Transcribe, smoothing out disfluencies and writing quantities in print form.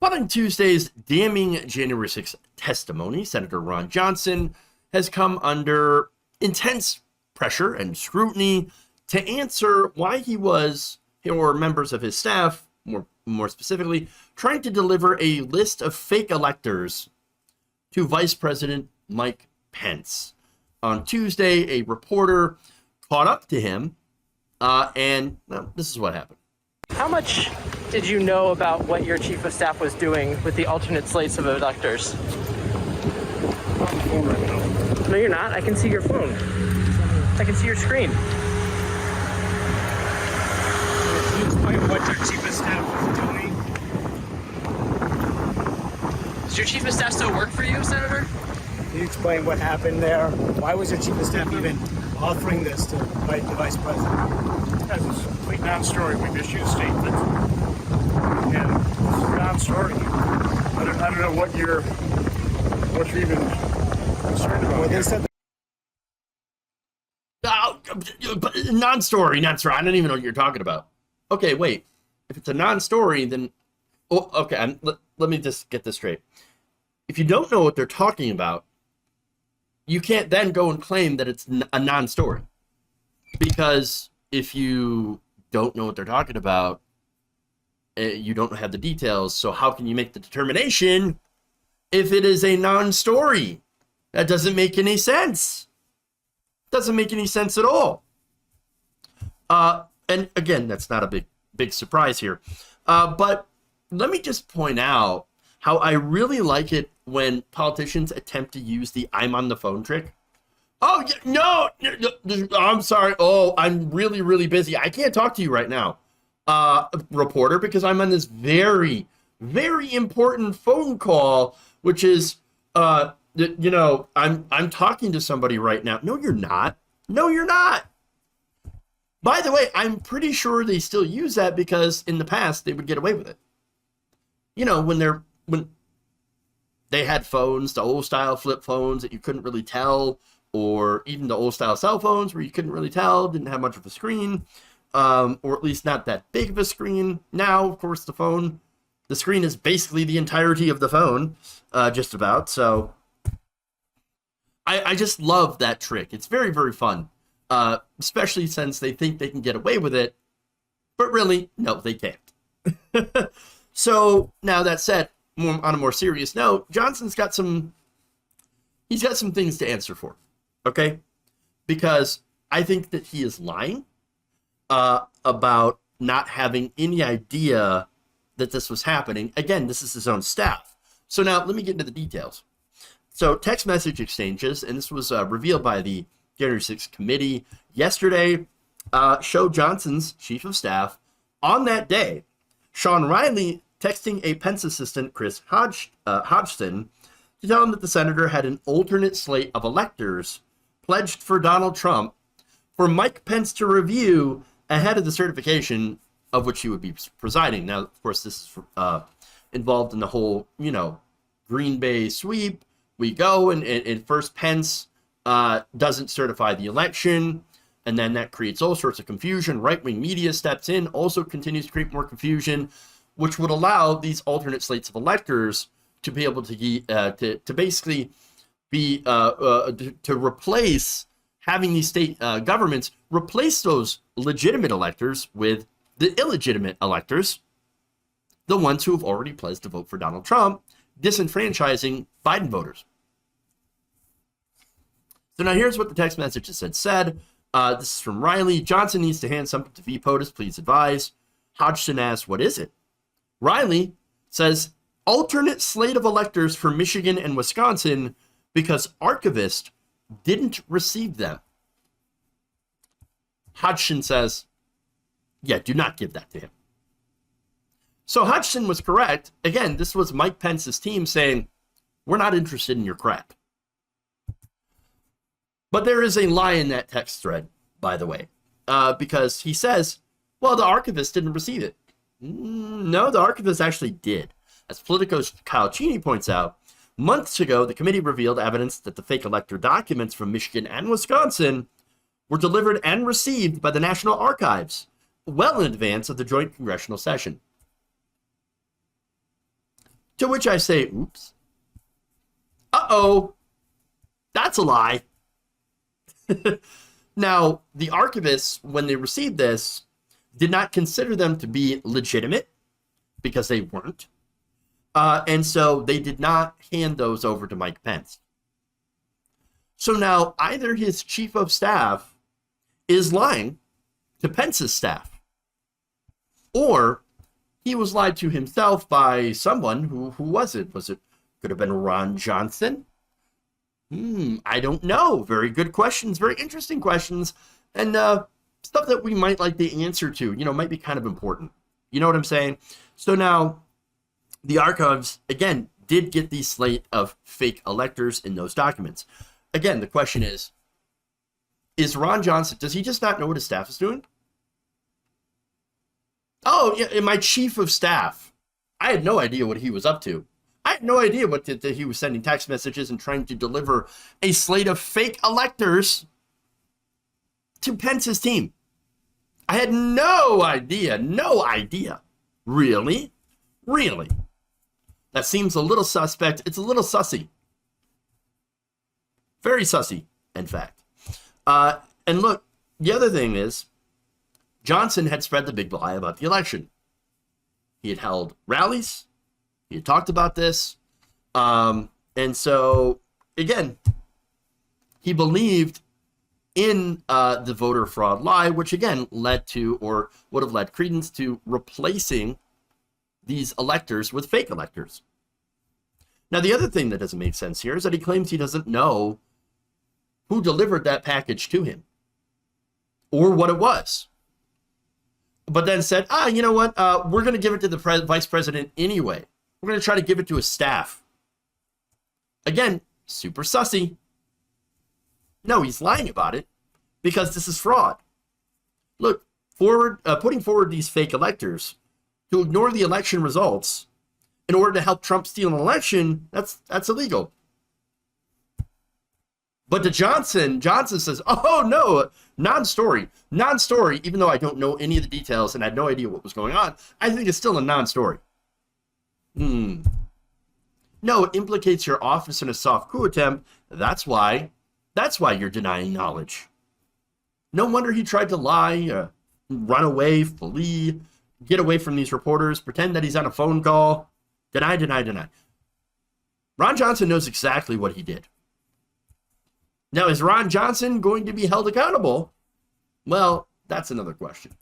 Following Tuesday's damning January 6th testimony, Senator Ron Johnson has come under intense pressure and scrutiny to answer why he was, or members of his staff, more specifically, trying to deliver a list of fake electors to Vice President Mike Pence. On Tuesday, a reporter caught up to him, and well, this is what happened. How much did you know about what your chief of staff was doing with the alternate slates of electors? No, you're not. I can see your phone. I can see your screen. Can you explain what your chief of staff was doing? Does your chief of staff still work for you, Senator? Can you explain what happened there? Why was your chief of staff even offering this to the vice president? That's a complete non-story. We've issued a statement, and it's a non-story. I don't know what you're even concerned about. Well, they said Non-story. I don't even know what you're talking about. Okay, wait. If it's a non-story, then... Oh, okay, let me just get this straight. If you don't know what they're talking about, you can't then go and claim that it's a non-story. Because if you don't know what they're talking about, you don't have the details, so how can you make the determination if it is a non-story? That doesn't make any sense. Doesn't make any sense at all. And again, that's not a big surprise here. But let me just point out how I really like it when politicians attempt to use the "I'm on the phone" trick. Oh, no, I'm sorry. Oh, I'm really, really busy. I can't talk to you right now, reporter, because I'm on this very, very important phone call, which is, I'm talking to somebody right now. No, you're not. No, you're not. By the way, I'm pretty sure they still use that because in the past they would get away with it. You know, when they had phones, the old style flip phones that you couldn't really tell, or even the old style cell phones where you couldn't really tell, didn't have much of a screen, or at least not that big of a screen. Now, of course, the screen is basically the entirety of the phone, just about. So I just love that trick. It's very, very fun, especially since they think they can get away with it, but really, no, they can't. So now that said, on a more serious note, Johnson's got some things to answer for, okay? Because I think that he is lying about not having any idea that this was happening. Again, this is his own staff. So now let me get into the details. So text message exchanges, and this was revealed by the January 6th committee yesterday, showed Johnson's chief of staff on that day, Sean Riley, texting a Pence assistant, Chris Hodgson, to tell him that the senator had an alternate slate of electors pledged for Donald Trump for Mike Pence to review ahead of the certification of which he would be presiding. Now, of course, this is involved in the whole, Green Bay sweep. We go and first Pence doesn't certify the election, and then that creates all sorts of confusion. Right-wing media steps in, also continues to create more confusion, which would allow these alternate slates of electors to be able to basically be to replace having these state governments replace those legitimate electors with the illegitimate electors, the ones who have already pledged to vote for Donald Trump, disenfranchising Biden voters. So now here's what the text messages had said. This is from Riley. Johnson needs to hand something to V. POTUS. Please advise. Hodgson asks, what is it? Riley says, alternate slate of electors for Michigan and Wisconsin because Archivist didn't receive them. Hodgson says, yeah, do not give that to him. So Hodgson was correct. Again, this was Mike Pence's team saying, we're not interested in your crap. But there is a lie in that text thread, by the way, because he says, well, the Archivist didn't receive it. No, the Archivist actually did. As Politico's Kyle Cheney points out, months ago, the committee revealed evidence that the fake elector documents from Michigan and Wisconsin were delivered and received by the National Archives well in advance of the joint congressional session. To which I say, oops. Uh-oh. That's a lie. Now, the archivists, when they received this, did not consider them to be legitimate because they weren't. And so they did not hand those over to Mike Pence. So now either his chief of staff is lying to Pence's staff, or he was lied to himself by someone. Who was it? Could have been Ron Johnson? I don't know. Very good questions, very interesting questions, and stuff that we might like the answer to, might be kind of important. You know what I'm saying? So now the archives, again, did get the slate of fake electors in those documents. Again, the question is Ron Johnson, does he just not know what his staff is doing? Oh, yeah, my chief of staff. I had no idea what he was up to. I had no idea that he was sending text messages and trying to deliver a slate of fake electors to Pence's team. I had no idea. Really? That seems a little suspect. It's a little sussy. Very sussy, in fact. And look, the other thing is, Johnson had spread the big lie about the election. He had held rallies. He had talked about this. And so, again, he believed in the voter fraud lie, which, again, led to, or would have led credence to, replacing these electors with fake electors. Now, the other thing that doesn't make sense here is that he claims he doesn't know who delivered that package to him or what it was. But then said, you know what? We're going to give it to the vice president anyway. We're going to try to give it to his staff. Again, super sussy. No, he's lying about it because this is fraud. Look, putting forward these fake electors to ignore the election results in order to help Trump steal an election, that's illegal. But to Johnson says, oh, no, non-story, even though I don't know any of the details and I had no idea what was going on, I think it's still a non-story. No, it implicates your office in a soft coup attempt. That's why you're denying knowledge. No wonder he tried to lie, run away, flee, get away from these reporters, pretend that he's on a phone call. Deny. Ron Johnson knows exactly what he did. Now, is Ron Johnson going to be held accountable? Well, that's another question.